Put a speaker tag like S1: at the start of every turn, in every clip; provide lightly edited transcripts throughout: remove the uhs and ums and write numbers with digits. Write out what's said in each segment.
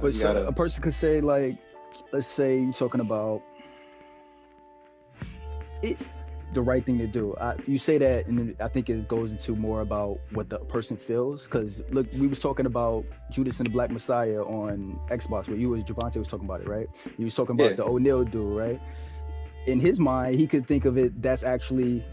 S1: But so a person could say, like, let's say you're talking about it, the right thing to do. You say that, and then I think it goes into more about what the person feels. Because look, we was talking about Judas and the Black Messiah on Xbox, where you as Javante was talking about it, right? You was talking about the O'Neal dude, right? In his mind, he could think of it that's actually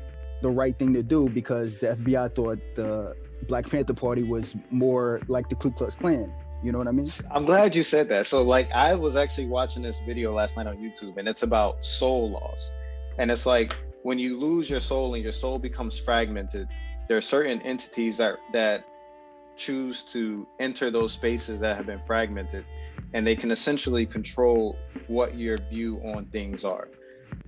S1: the right thing to do because the FBI thought the Black Panther Party was more like the Ku Klux Klan. You know what I mean?
S2: I'm glad you said that. So like, I was actually watching this video last night on YouTube, and it's about soul loss. And it's like, when you lose your soul and your soul becomes fragmented, there are certain entities that choose to enter those spaces that have been fragmented, and they can essentially control what your view on things are.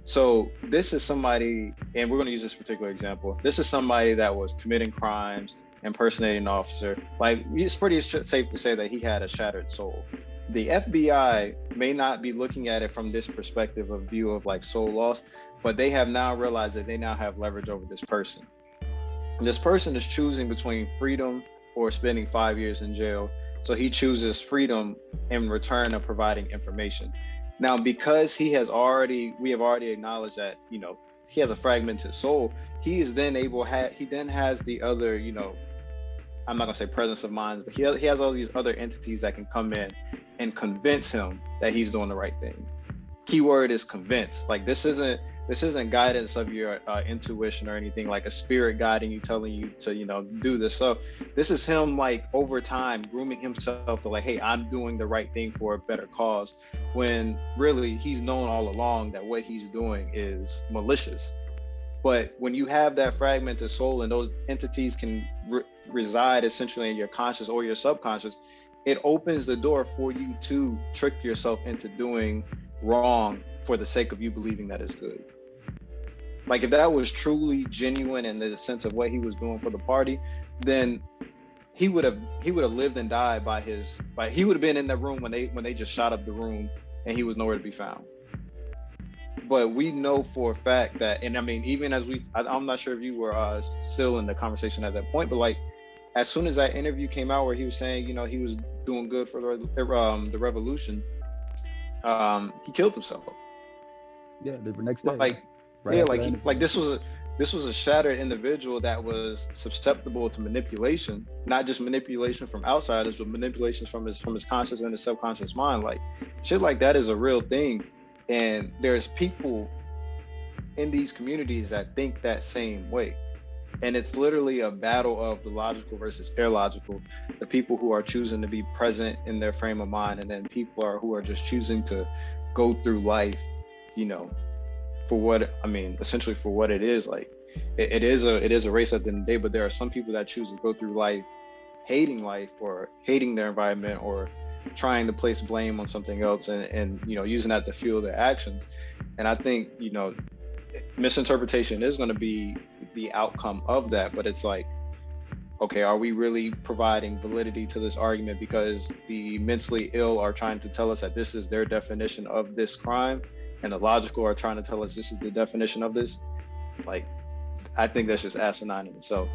S2: So this is somebody, and we're going to use this particular example. This is somebody that was committing crimes, impersonating an officer. Like, it's pretty safe to say that he had a shattered soul. The FBI may not be looking at it from this perspective of view of like soul loss, but they have now realized that they now have leverage over this person. This person is choosing between freedom or spending 5 years in jail. So he chooses freedom in return of providing information. Now, because we have already acknowledged that, you know, he has a fragmented soul, he then has the other, you know, I'm not gonna say presence of mind, but he has all these other entities that can come in and convince him that he's doing the right thing. Keyword is convince. Like, this isn't guidance of your intuition or anything, like a spirit guiding you, telling you to, you know, do this stuff. This is him, like, over time grooming himself to like, hey, I'm doing the right thing for a better cause, when really he's known all along that what he's doing is malicious. But when you have that fragmented soul and those entities can reside essentially in your conscious or your subconscious, it opens the door for you to trick yourself into doing wrong for the sake of you believing that it's good. Like, if that was truly genuine in the sense of what he was doing for the party, then he would have lived and died he would have been in that room when they just shot up the room and he was nowhere to be found. But we know for a fact that, and I mean, even as I'm not sure if you were still in the conversation at that point, but like, as soon as that interview came out where he was saying, you know, he was doing good for the revolution, he killed himself.
S1: Yeah, the next day.
S2: Like, right, yeah, this was a shattered individual that was susceptible to manipulation, not just manipulation from outsiders, but manipulations from his conscious and his subconscious mind. Like, shit like that is a real thing. And there's people in these communities that think that same way. And it's literally a battle of the logical versus illogical. The people who are choosing to be present in their frame of mind, and then people who are just choosing to go through life, you know, essentially for what it is. Like, it is a race at the end of the day, but there are some people that choose to go through life or hating their environment, or trying to place blame on something else, and you know, using that to fuel their actions. And I think, you know, misinterpretation is going to be the outcome of that. But it's like, okay, are we really providing validity to this argument because the mentally ill are trying to tell us that this is their definition of this crime, and the logical are trying to tell us this is the definition of this? Like, I think that's just asinine in itself.